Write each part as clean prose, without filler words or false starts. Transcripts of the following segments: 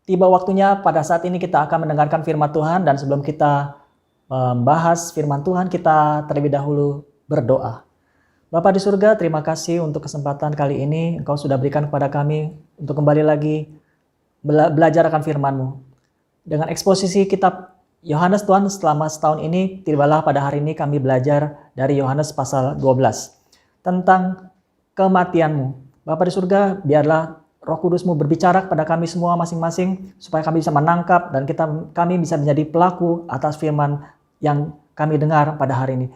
tiba waktunya pada saat ini kita akan mendengarkan firman Tuhan, dan sebelum kita membahas firman Tuhan, kita terlebih dahulu berdoa. Bapa di surga, terima kasih untuk kesempatan kali ini Engkau sudah berikan kepada kami untuk kembali lagi belajar akan firman-Mu. Dengan eksposisi kitab Yohanes Tuhan selama setahun ini, tibalah pada hari ini kami belajar dari Yohanes pasal 12 tentang kematian-Mu. Bapa di surga, biarlah Roh Kudus-Mu berbicara kepada kami semua masing-masing supaya kami bisa menangkap dan kami bisa menjadi pelaku atas firman yang kami dengar pada hari ini.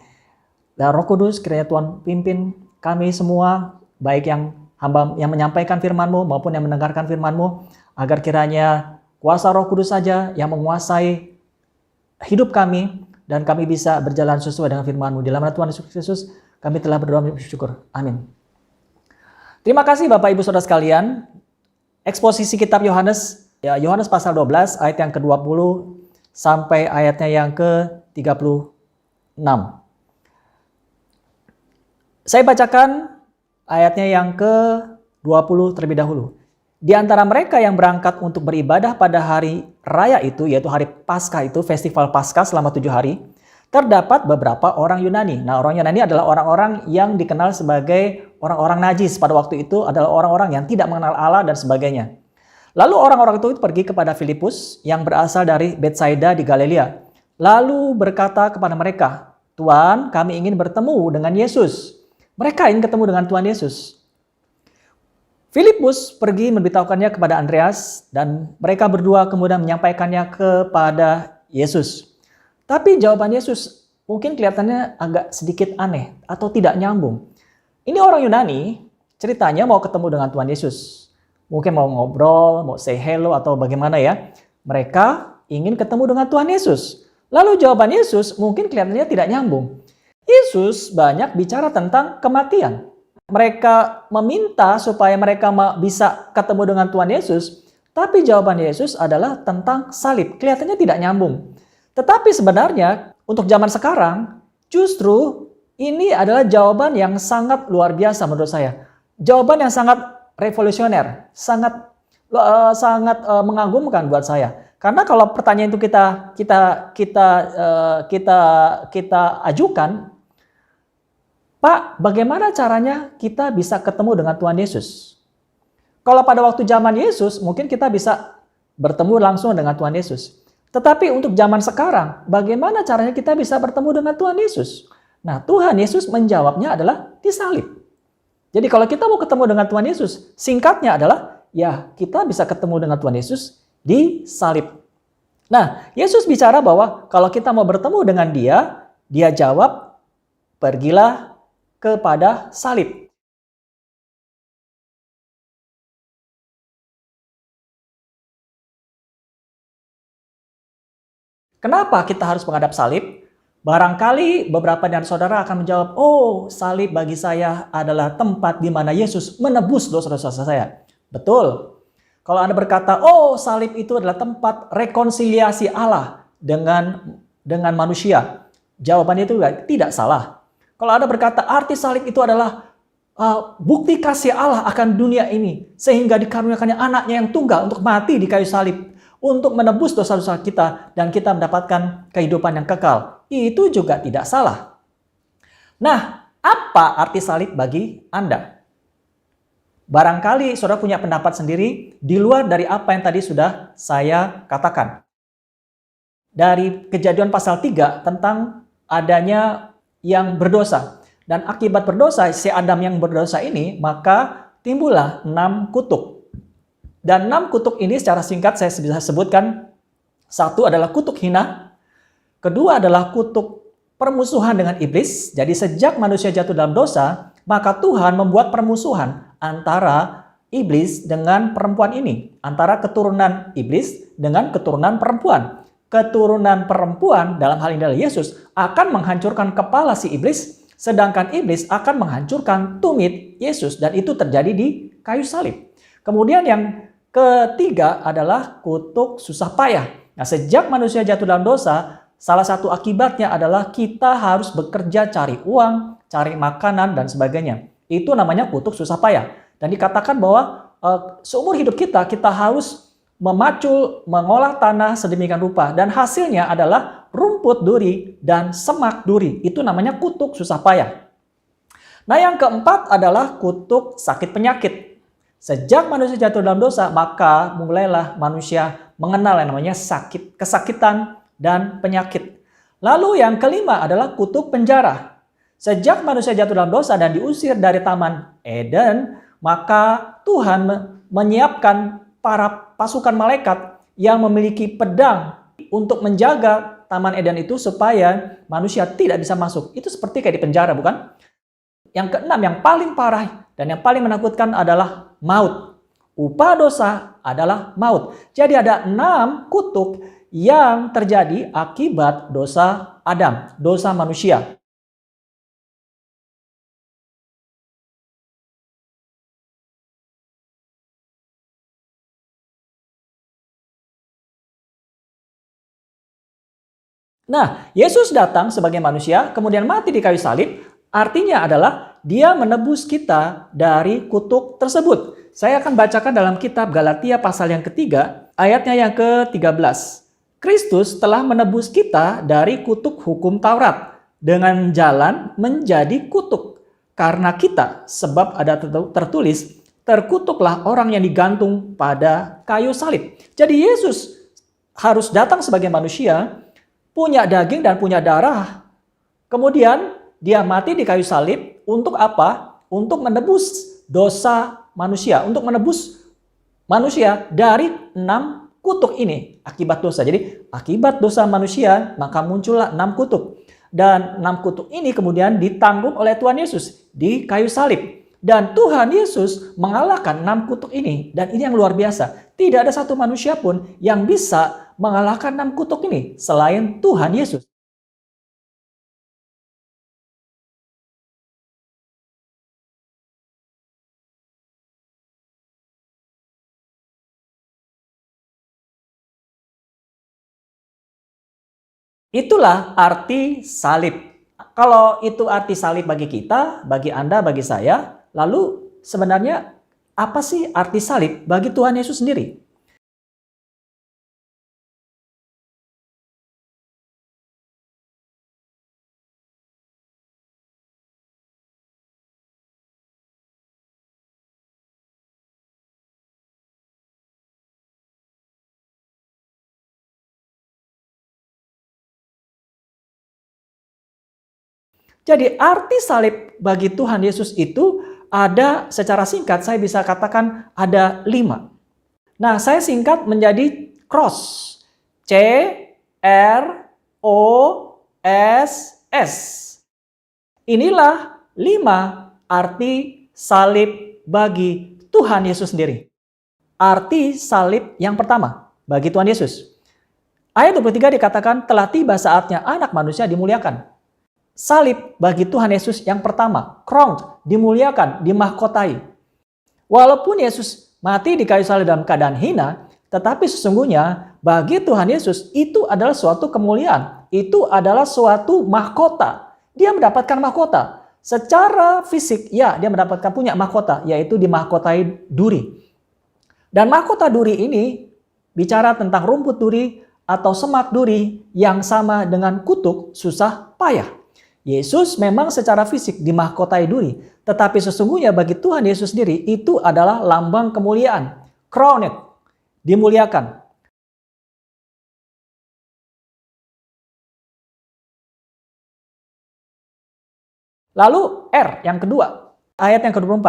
Dan Roh Kudus, kiranya Tuhan pimpin kami semua, baik yang hamba yang menyampaikan firman-Mu maupun yang mendengarkan firman-Mu, agar kiranya kuasa Roh Kudus saja yang menguasai hidup kami dan kami bisa berjalan sesuai dengan firman-Mu. Di dalam nama Tuhan Yesus Kristus kami telah berdoa dan bersyukur. Amin. Terima kasih Bapak Ibu Saudara sekalian. Eksposisi kitab Yohanes, Yohanes pasal 12 ayat yang ke-20 sampai ayatnya yang ke-36. Saya bacakan ayatnya yang ke-20 terlebih dahulu. Di antara mereka yang berangkat untuk beribadah pada hari raya itu, yaitu hari Paskah itu, festival Paskah selama 7 hari, terdapat beberapa orang Yunani. Nah, orang Yunani adalah orang-orang yang dikenal sebagai orang-orang najis. Pada waktu itu adalah orang-orang yang tidak mengenal Allah dan sebagainya. Lalu orang-orang itu pergi kepada Filipus yang berasal dari Betsaida di Galilea. Lalu berkata kepada mereka, "Tuan, kami ingin bertemu dengan Yesus." Mereka ingin ketemu dengan Tuhan Yesus. Filipus pergi memberitahukannya kepada Andreas dan mereka berdua kemudian menyampaikannya kepada Yesus. Tapi jawaban Yesus mungkin kelihatannya agak sedikit aneh atau tidak nyambung. Ini orang Yunani ceritanya mau ketemu dengan Tuhan Yesus. Mungkin mau ngobrol, mau say hello atau bagaimana ya. Mereka ingin ketemu dengan Tuhan Yesus. Lalu jawaban Yesus mungkin kelihatannya tidak nyambung. Yesus banyak bicara tentang kematian. Mereka meminta supaya mereka bisa ketemu dengan Tuhan Yesus, tapi jawaban Yesus adalah tentang salib. Kelihatannya tidak nyambung. Tetapi sebenarnya untuk zaman sekarang, justru ini adalah jawaban yang sangat luar biasa menurut saya. Jawaban yang sangat revolusioner, sangat mengagumkan buat saya. Karena kalau pertanyaan itu kita ajukan, Pak, bagaimana caranya kita bisa ketemu dengan Tuhan Yesus? Kalau pada waktu zaman Yesus, mungkin kita bisa bertemu langsung dengan Tuhan Yesus. Tetapi untuk zaman sekarang, bagaimana caranya kita bisa bertemu dengan Tuhan Yesus? Nah, Tuhan Yesus menjawabnya adalah disalib. Jadi kalau kita mau ketemu dengan Tuhan Yesus, singkatnya adalah, ya kita bisa ketemu dengan Tuhan Yesus disalib. Nah, Yesus bicara bahwa kalau kita mau bertemu dengan Dia jawab, pergilah kepada salib. Kenapa kita harus menghadap salib? Barangkali beberapa dari saudara akan menjawab, oh, salib bagi saya adalah tempat di mana Yesus menebus dosa-dosa saya. Betul. Kalau Anda berkata, oh, salib itu adalah tempat rekonsiliasi Allah dengan manusia. Jawabannya itu tidak salah. Kalau Anda berkata arti salib itu adalah bukti kasih Allah akan dunia ini, sehingga dikaruniakannya anaknya yang tunggal untuk mati di kayu salib, untuk menebus dosa-dosa kita dan kita mendapatkan kehidupan yang kekal. Itu juga tidak salah. Nah, apa arti salib bagi Anda? Barangkali saudara punya pendapat sendiri di luar dari apa yang tadi sudah saya katakan. Dari Kejadian pasal 3 tentang adanya yang berdosa. Dan akibat berdosa, si Adam yang berdosa ini, maka timbullah 6 kutuk. Dan 6 kutuk ini secara singkat saya bisa sebutkan. Satu adalah kutuk hina. Kedua adalah kutuk permusuhan dengan iblis. Jadi sejak manusia jatuh dalam dosa, maka Tuhan membuat permusuhan antara iblis dengan perempuan ini. Antara keturunan iblis dengan keturunan perempuan. Keturunan perempuan dalam hal ini adalah Yesus akan menghancurkan kepala si iblis, sedangkan iblis akan menghancurkan tumit Yesus, dan itu terjadi di kayu salib. Kemudian yang ketiga adalah kutuk susah payah. Nah, sejak manusia jatuh dalam dosa, salah satu akibatnya adalah kita harus bekerja cari uang, cari makanan dan sebagainya. Itu namanya kutuk susah payah. Dan dikatakan bahwa seumur hidup kita harus memacul, mengolah tanah sedemikian rupa. Dan hasilnya adalah rumput duri dan semak duri. Itu namanya kutuk susah payah. Nah, yang keempat adalah kutuk sakit penyakit. Sejak manusia jatuh dalam dosa, maka mulailah manusia mengenal yang namanya sakit, kesakitan, dan penyakit. Lalu yang kelima adalah kutuk penjara. Sejak manusia jatuh dalam dosa dan diusir dari Taman Eden, maka Tuhan menyiapkan para pasukan malaikat yang memiliki pedang untuk menjaga Taman Eden itu supaya manusia tidak bisa masuk. Itu seperti kayak di penjara, bukan? Yang keenam, yang paling parah dan yang paling menakutkan adalah maut. Upah dosa adalah maut. Jadi ada 6 kutuk yang terjadi akibat dosa Adam, dosa manusia. Nah, Yesus datang sebagai manusia, kemudian mati di kayu salib, artinya adalah dia menebus kita dari kutuk tersebut. Saya akan bacakan dalam kitab Galatia pasal yang ketiga, ayatnya yang ke-13. Kristus telah menebus kita dari kutuk hukum Taurat dengan jalan menjadi kutuk. Karena kita, sebab ada tertulis, terkutuklah orang yang digantung pada kayu salib. Jadi Yesus harus datang sebagai manusia, punya daging dan punya darah. Kemudian dia mati di kayu salib untuk apa? Untuk menebus dosa manusia, untuk menebus manusia dari 6 kutuk ini akibat dosa. Jadi akibat dosa manusia maka muncullah 6 kutuk. Dan 6 kutuk ini kemudian ditanggung oleh Tuhan Yesus di kayu salib. Dan Tuhan Yesus mengalahkan 6 kutuk ini. Dan ini yang luar biasa. Tidak ada satu manusia pun yang bisa mengalahkan 6 kutuk ini selain Tuhan Yesus. Itulah arti salib. Kalau itu arti salib bagi kita, bagi Anda, bagi saya, lalu sebenarnya apa sih arti salib bagi Tuhan Yesus sendiri? Jadi arti salib bagi Tuhan Yesus itu ada secara singkat, saya bisa katakan ada 5. Nah, saya singkat menjadi cross. C-R-O-S-S. Inilah 5 arti salib bagi Tuhan Yesus sendiri. Arti salib yang pertama bagi Tuhan Yesus. Ayat 23 dikatakan telah tiba saatnya anak manusia dimuliakan. Salib bagi Tuhan Yesus yang pertama, crowned, dimuliakan, dimahkotai. Walaupun Yesus mati di kayu salib dalam keadaan hina, tetapi sesungguhnya bagi Tuhan Yesus itu adalah suatu kemuliaan. Itu adalah suatu mahkota. Dia mendapatkan mahkota. Secara fisik, ya dia mendapatkan punya mahkota, yaitu dimahkotai duri. Dan mahkota duri ini bicara tentang rumput duri atau semak duri yang sama dengan kutuk susah payah. Yesus memang secara fisik dimahkotai duri, tetapi sesungguhnya bagi Tuhan Yesus sendiri itu adalah lambang kemuliaan, crowned, dimuliakan. Lalu R yang kedua, ayat yang ke-24.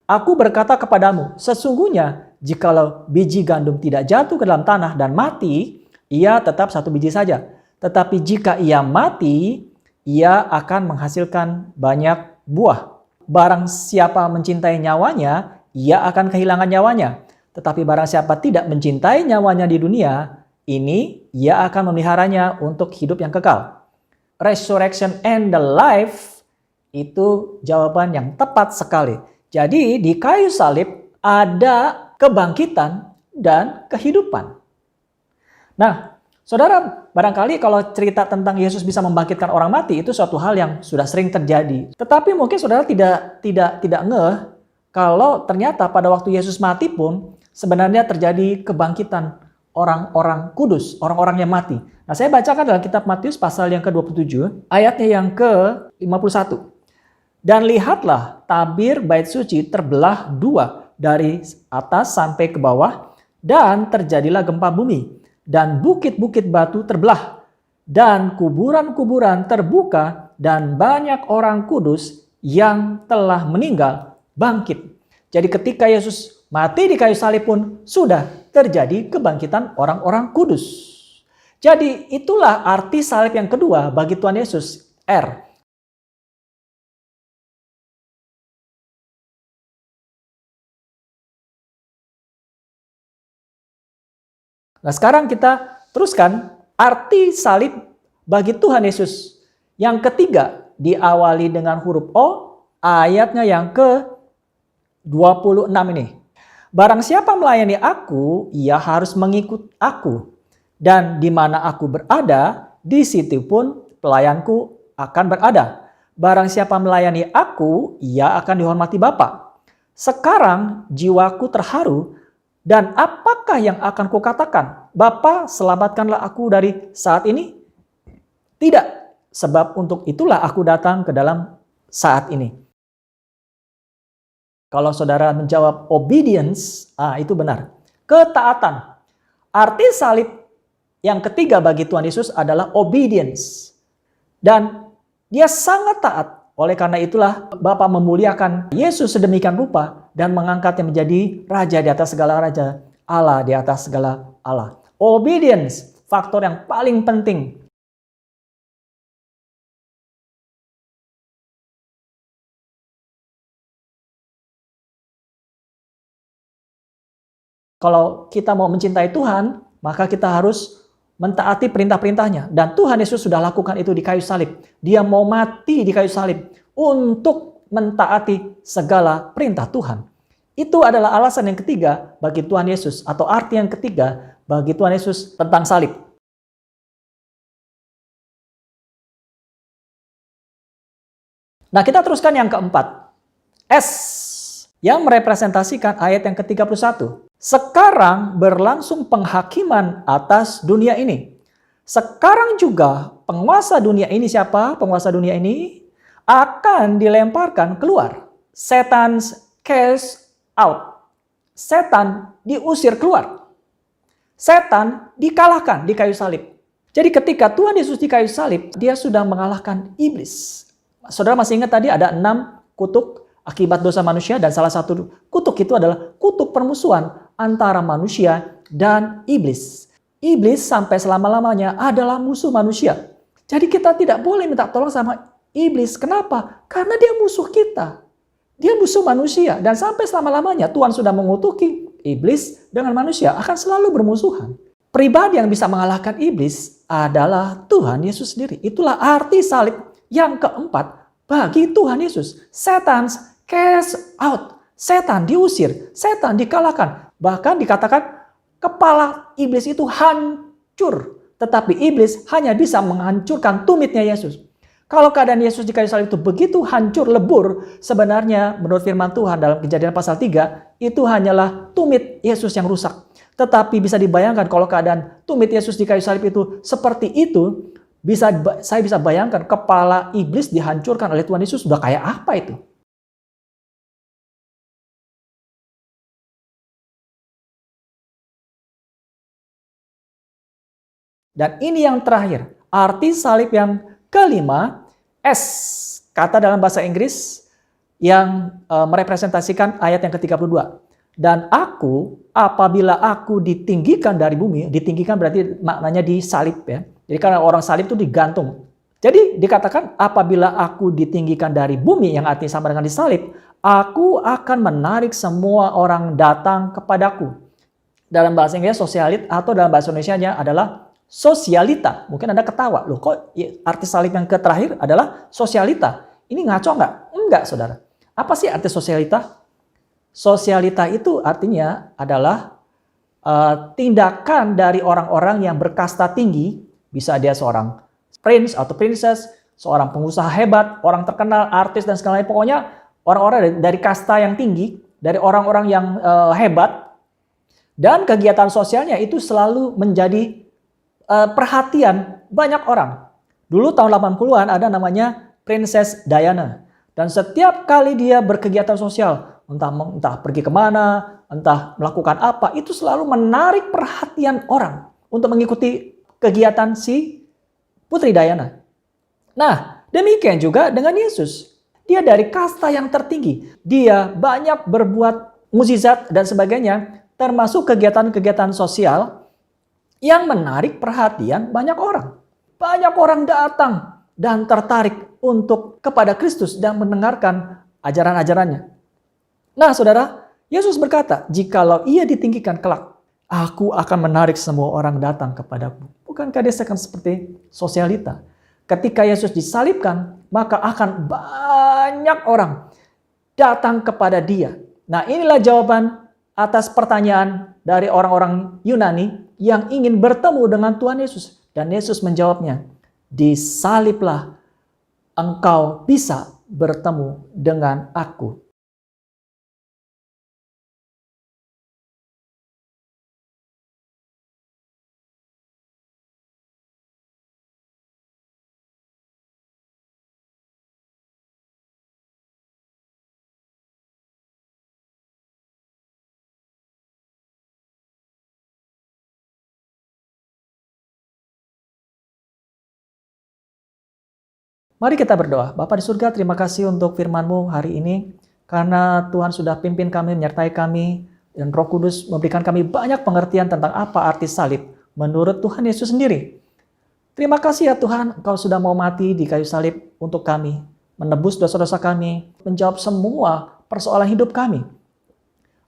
Aku berkata kepadamu, sesungguhnya jikalau biji gandum tidak jatuh ke dalam tanah dan mati, ia tetap satu biji saja. Tetapi jika ia mati, ia akan menghasilkan banyak buah. Barang siapa mencintai nyawanya, ia akan kehilangan nyawanya. Tetapi barang siapa tidak mencintai nyawanya di dunia, ini ia akan memeliharanya untuk hidup yang kekal. Resurrection and the life itu jawaban yang tepat sekali. Jadi di kayu salib ada kebangkitan dan kehidupan. Nah, saudara, barangkali kalau cerita tentang Yesus bisa membangkitkan orang mati itu suatu hal yang sudah sering terjadi. Tetapi mungkin saudara tidak ngeh kalau ternyata pada waktu Yesus mati pun sebenarnya terjadi kebangkitan orang-orang kudus, orang-orang yang mati. Nah, saya bacakan dalam kitab Matius pasal yang ke-27, ayatnya yang ke-51. Dan lihatlah, tabir bait suci terbelah dua dari atas sampai ke bawah, dan terjadilah gempa bumi, dan bukit-bukit batu terbelah, dan kuburan-kuburan terbuka, dan banyak orang kudus yang telah meninggal bangkit. Jadi ketika Yesus mati di kayu salib pun sudah terjadi kebangkitan orang-orang kudus. Jadi itulah arti salib yang kedua bagi Tuhan Yesus, R. Nah, sekarang kita teruskan arti salib bagi Tuhan Yesus. Yang ketiga diawali dengan huruf O, ayatnya yang ke-26 ini. Barang siapa melayani aku, ia harus mengikut aku. Dan di mana aku berada, di situ pun pelayanku akan berada. Barang siapa melayani aku, ia akan dihormati Bapa. Sekarang jiwaku terharu, dan apakah yang akan kukatakan? Bapa, selamatkanlah aku dari saat ini? Tidak, sebab untuk itulah aku datang ke dalam saat ini. Kalau saudara menjawab obedience, itu benar. Ketaatan. Arti salib yang ketiga bagi Tuhan Yesus adalah obedience. Dan dia sangat taat. Oleh karena itulah Bapa memuliakan Yesus sedemikian rupa dan mengangkatnya menjadi raja di atas segala raja, Allah di atas segala Allah. Obedience, faktor yang paling penting. Kalau kita mau mencintai Tuhan, maka kita harus mentaati perintah-perintahnya. Dan Tuhan Yesus sudah lakukan itu di kayu salib. Dia mau mati di kayu salib untuk mentaati segala perintah Tuhan. Itu adalah alasan yang ketiga bagi Tuhan Yesus, atau arti yang ketiga bagi Tuhan Yesus tentang salib. Nah, kita teruskan yang keempat. S, yang merepresentasikan ayat yang ke-31. Sekarang berlangsung penghakiman atas dunia ini. Sekarang juga penguasa dunia ini, siapa? Penguasa dunia ini akan dilemparkan keluar. Satan's cast out. Setan diusir keluar. Setan dikalahkan di kayu salib. Jadi ketika Tuhan Yesus di kayu salib, dia sudah mengalahkan iblis. Saudara masih ingat tadi ada 6 kutuk akibat dosa manusia, dan salah satu kutuk itu adalah kutuk permusuhan antara manusia dan iblis. Iblis sampai selama-lamanya adalah musuh manusia. Jadi kita tidak boleh minta tolong sama iblis. Kenapa? Karena dia musuh kita. Dia musuh manusia. Dan sampai selama-lamanya Tuhan sudah mengutuki iblis dengan manusia akan selalu bermusuhan. Pribadi yang bisa mengalahkan iblis adalah Tuhan Yesus sendiri. Itulah arti salib yang keempat bagi Tuhan Yesus. Satan's cast out. Setan diusir, setan dikalahkan. Bahkan dikatakan kepala iblis itu hancur. Tetapi iblis hanya bisa menghancurkan tumitnya Yesus. Kalau keadaan Yesus di kayu salib itu begitu hancur, lebur, sebenarnya menurut firman Tuhan dalam Kejadian pasal 3, itu hanyalah tumit Yesus yang rusak. Tetapi bisa dibayangkan kalau keadaan tumit Yesus di kayu salib itu seperti itu, saya bisa bayangkan kepala iblis dihancurkan oleh Tuhan Yesus sudah kayak apa itu. Dan ini yang terakhir, arti salib yang kelima, S, kata dalam bahasa Inggris yang merepresentasikan ayat yang ke-32. Dan aku, apabila aku ditinggikan dari bumi, ditinggikan berarti maknanya disalib ya. Jadi karena orang salib itu digantung. Jadi dikatakan apabila aku ditinggikan dari bumi, yang artinya sama dengan disalib, aku akan menarik semua orang datang kepadaku. Dalam bahasa Inggris sosialit, atau dalam bahasa Indonesianya adalah sosialita. Mungkin Anda ketawa, loh kok arti salib yang terakhir adalah sosialita? Ini ngaco nggak? Enggak, saudara. Apa sih arti sosialita? Sosialita itu artinya adalah tindakan dari orang-orang yang berkasta tinggi, bisa dia seorang prince atau princess, seorang pengusaha hebat, orang terkenal, artis dan segala lain. Pokoknya orang-orang dari kasta yang tinggi, dari orang-orang yang hebat, Dan kegiatan sosialnya itu selalu menjadi perhatian banyak orang. Dulu tahun 80-an ada namanya Princess Diana. Dan setiap kali dia berkegiatan sosial, entah pergi kemana, entah melakukan apa, itu selalu menarik perhatian orang untuk mengikuti kegiatan si Putri Diana. Nah, demikian juga dengan Yesus. Dia dari kasta yang tertinggi. Dia banyak berbuat mukjizat dan sebagainya, termasuk kegiatan-kegiatan sosial yang menarik perhatian banyak orang. Banyak orang datang dan tertarik untuk kepada Kristus dan mendengarkan ajaran-ajarannya. Nah, saudara, Yesus berkata, jikalau ia ditinggikan kelak, aku akan menarik semua orang datang kepadaku. Bukankah dia akan seperti sosialita? Ketika Yesus disalibkan, maka akan banyak orang datang kepada dia. Nah, inilah jawaban atas pertanyaan dari orang-orang Yunani yang ingin bertemu dengan Tuhan Yesus. Dan Yesus menjawabnya, disaliblah engkau bisa bertemu dengan aku. Mari kita berdoa. Bapa di surga, terima kasih untuk firman-Mu hari ini. Karena Tuhan sudah pimpin kami, menyertai kami, dan Roh Kudus memberikan kami banyak pengertian tentang apa arti salib menurut Tuhan Yesus sendiri. Terima kasih ya Tuhan, Engkau sudah mau mati di kayu salib untuk kami, menebus dosa-dosa kami, menjawab semua persoalan hidup kami.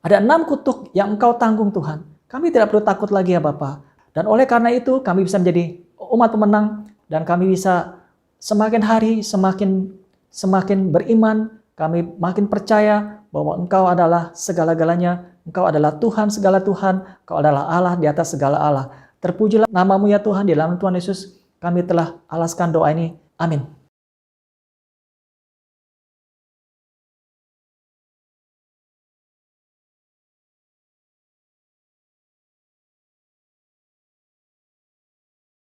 Ada 6 kutuk yang Engkau tanggung Tuhan. Kami tidak perlu takut lagi ya Bapa. Dan oleh karena itu kami bisa menjadi umat pemenang dan kami bisa semakin hari semakin beriman, kami makin percaya bahwa Engkau adalah segala-galanya, Engkau adalah Tuhan segala Tuhan, Engkau adalah Allah di atas segala Allah. Terpujilah nama-Mu ya Tuhan, di dalam Tuhan Yesus kami telah alaskan doa ini. Amin.